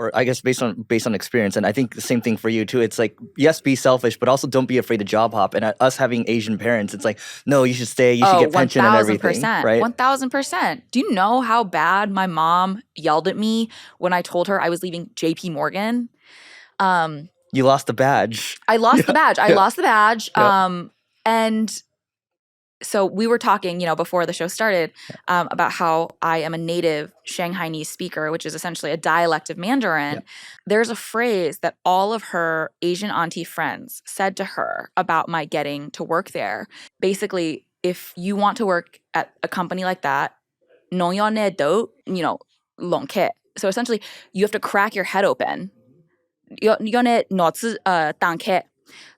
or I guess based on experience, and I think the same thing for you too. It's like, yes, be selfish, but also don't be afraid to job hop. And us having Asian parents, it's like, no, you should stay, you should get pension and everything, right? 1000%. Do you know how bad my mom yelled at me when I told her I was leaving JP Morgan? You lost the badge. I lost the badge. I lost the badge. Yeah. And so we were talking, before the show started, about how I am a native Shanghainese speaker, which is essentially a dialect of Mandarin. Yeah. There's a phrase that all of her Asian auntie friends said to her about my getting to work there. Basically, if you want to work at a company like that, long ke. So essentially, you have to crack your head open.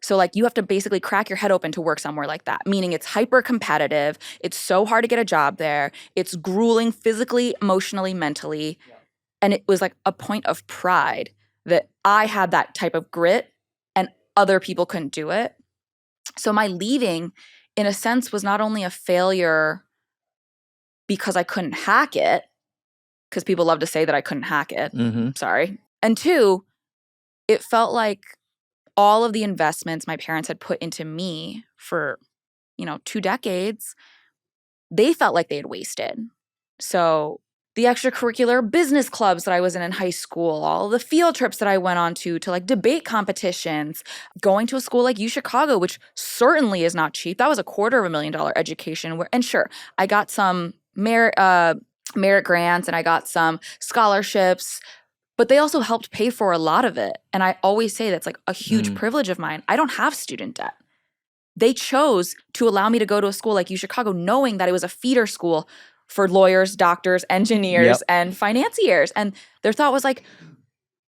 So like you have to basically crack your head open to work somewhere like that, meaning it's hyper competitive. It's so hard to get a job there. It's grueling physically, emotionally, mentally. Yeah. And it was like a point of pride that I had that type of grit and other people couldn't do it. So my leaving, in a sense, was not only a failure because I couldn't hack it, because people love to say that I couldn't hack it. Mm-hmm. Sorry. And two, it felt like all of the investments my parents had put into me for, 2 decades, they felt like they had wasted. So the extracurricular business clubs that I was in high school, all the field trips that I went on to like debate competitions, going to a school like U Chicago, which certainly is not cheap. That was $250,000 education. And sure, I got some merit grants and I got some scholarships, but they also helped pay for a lot of it. And I always say that's like a huge privilege of mine. I don't have student debt. They chose to allow me to go to a school like U Chicago, knowing that it was a feeder school for lawyers, doctors, engineers, and financiers. And their thought was like,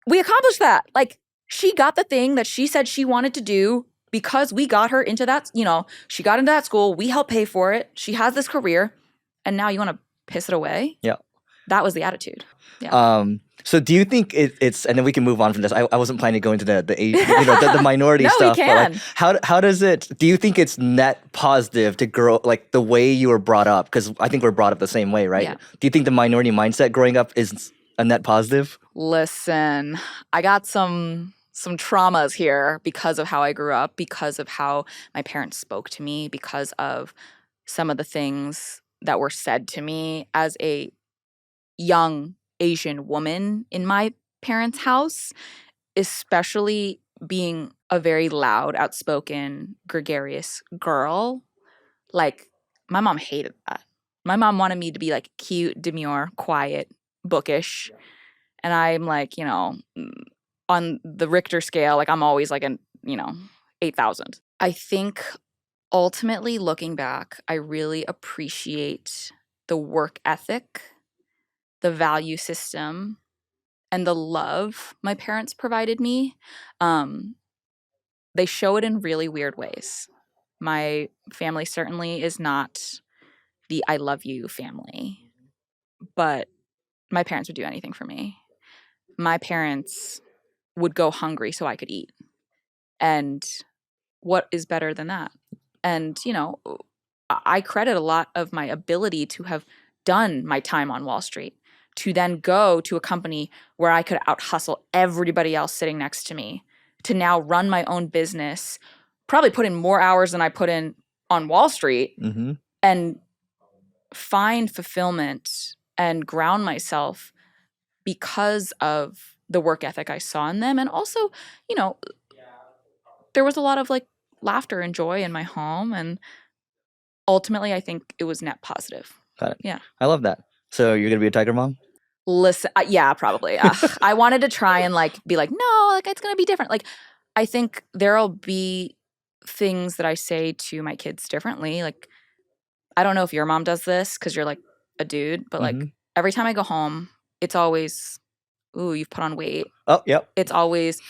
we accomplished that. Like, she got the thing that she said she wanted to do because we got her into that, she got into that school. We helped pay for it. She has this career. And now you want to piss it away? Yeah. That was the attitude. Yeah. So do you think it's, and then we can move on from this. I wasn't planning to go into the minority no, stuff. We can. But like, how does it? Do you think it's net positive to grow like the way you were brought up? Because I think we're brought up the same way, right? Yeah. Do you think the minority mindset growing up is a net positive? Listen, I got some traumas here because of how I grew up, because of how my parents spoke to me, because of some of the things that were said to me as a young Asian woman in my parents' house, especially being a very loud, outspoken, gregarious girl. Like, my mom hated that. My mom wanted me to be like cute, demure, quiet, bookish. And I'm like, on the Richter scale, like I'm always like 8,000. I think ultimately looking back, I really appreciate the work ethic, the value system, and the love my parents provided me. They show it in really weird ways. My family certainly is not the I love you family, but my parents would do anything for me. My parents would go hungry so I could eat. And what is better than that? And, I credit a lot of my ability to have done my time on Wall Street, to then go to a company where I could out-hustle everybody else sitting next to me, to now run my own business, probably put in more hours than I put in on Wall Street, and find fulfillment and ground myself because of the work ethic I saw in them. And also, there was a lot of like laughter and joy in my home. And ultimately, I think it was net positive. Got it. Yeah. I love that. So you're going to be a tiger mom? Listen, yeah, probably. I wanted to try and like be like, no, like it's going to be different. Like, I think there'll be things that I say to my kids differently. Like, I don't know if your mom does this because you're like a dude, but like every time I go home, it's always, ooh, you've put on weight. Oh, yep. It's always,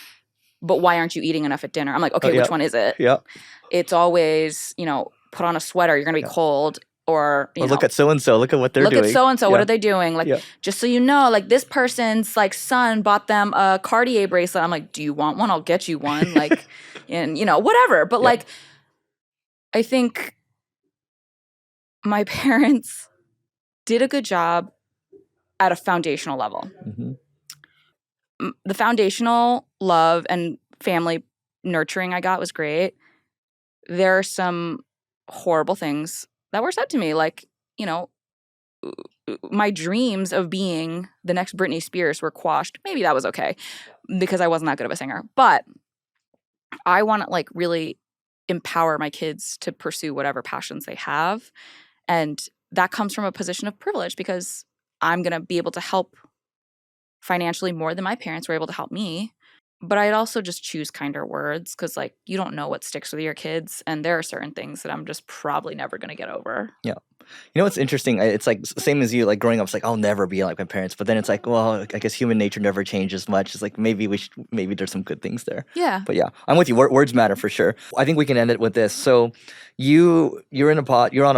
but why aren't you eating enough at dinner? I'm like, okay, which one is it? Yep. It's always, put on a sweater. You're going to be cold. Or look at so-and-so. Look at what they're doing. Look at so-and-so. What are they doing? Like, just so you know, like this person's like son bought them a Cartier bracelet. I'm like, do you want one? I'll get you one. Like, and whatever. But like, I think my parents did a good job at a foundational level. the foundational love and family nurturing I got was great. There are some horrible things that were said to me, like, you know, my dreams of being the next Britney Spears were quashed. Maybe that was okay because I wasn't that good of a singer. But I want to like really empower my kids to pursue whatever passions they have. And that comes from a position of privilege because I'm going to be able to help financially more than my parents were able to help me. But I'd also just choose kinder words because, like, you don't know what sticks with your kids. And there are certain things that I'm just probably never going to get over. Yeah. You know what's interesting? It's like same as you, like growing up, it's like, I'll never be like my parents. But then it's like, well, I guess human nature never changes much. It's like maybe maybe there's some good things there. Yeah. But yeah, I'm with you. Words matter for sure. I think we can end it with this. So you're on a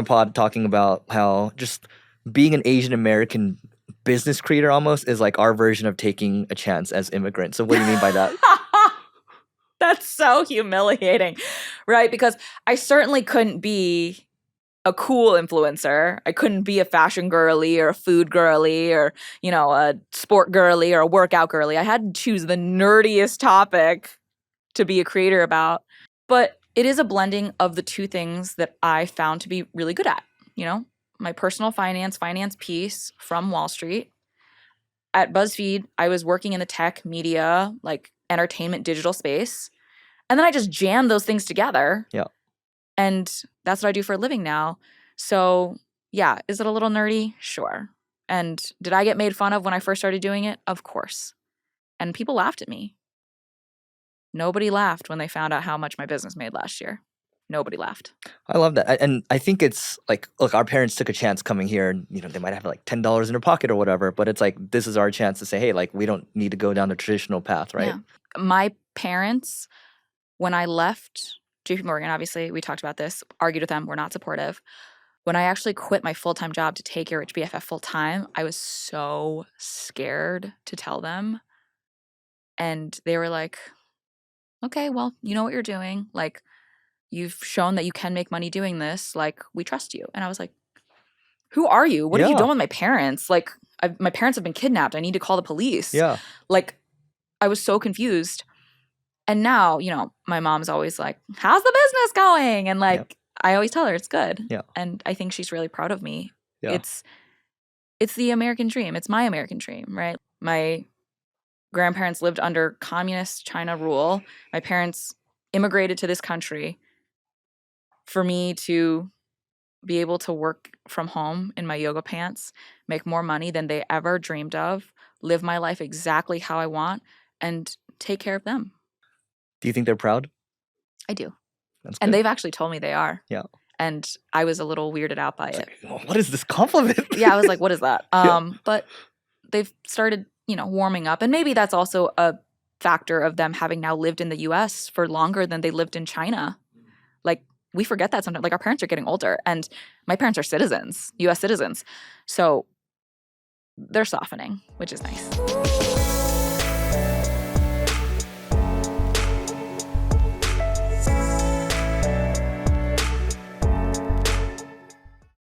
pod talking about how just being an Asian American business creator almost is like our version of taking a chance as immigrants. So what do you mean by that? That's so humiliating, right? Because I certainly couldn't be a cool influencer. I couldn't be a fashion girly or a food girly or, you know, a sport girly or a workout girly. I had to choose the nerdiest topic to be a creator about. But it is a blending of the two things that I found to be really good at, you know? My personal finance piece from Wall Street. At BuzzFeed, I was working in the tech, media, like entertainment, digital space. And then I just jammed those things together. Yeah. And that's what I do for a living now. So, yeah, is it a little nerdy? Sure. And did I get made fun of when I first started doing it? Of course. And people laughed at me. Nobody laughed when they found out how much my business made last year. Nobody laughed. I love that. And I think it's like, look, our parents took a chance coming here and, you know, they might have like $10 in their pocket or whatever, but it's like, this is our chance to say, hey, like, we don't need to go down the traditional path, right? Yeah. My parents, when I left JP Morgan, obviously, we talked about this, argued with them, we're not supportive. When I actually quit my full-time job to take Your Rich BFF full-time, I was so scared to tell them. And they were like, okay, well, you know what you're doing. Like, you've shown that you can make money doing this. Like, we trust you. And I was like, who are you? What have you done with my parents? Like, my parents have been kidnapped. I need to call the police. Yeah. Like, I was so confused. And now, you know, my mom's always like, how's the business going? And like, I always tell her it's good. Yeah. And I think she's really proud of me. Yeah. It's the American dream. It's my American dream, right? My grandparents lived under communist China rule. My parents immigrated to this country. For me to be able to work from home in my yoga pants, make more money than they ever dreamed of, live my life exactly how I want, and take care of them. Do you think they're proud? I do. That's good. And they've actually told me they are. Yeah. And I was a little weirded out by it. Like, what is this compliment? Yeah, I was like, what is that? But they've started, you know, warming up. And maybe that's also a factor of them having now lived in the US for longer than they lived in China. Like, we forget that sometimes. Like, our parents are getting older, and my parents are citizens, US citizens. So they're softening, which is nice.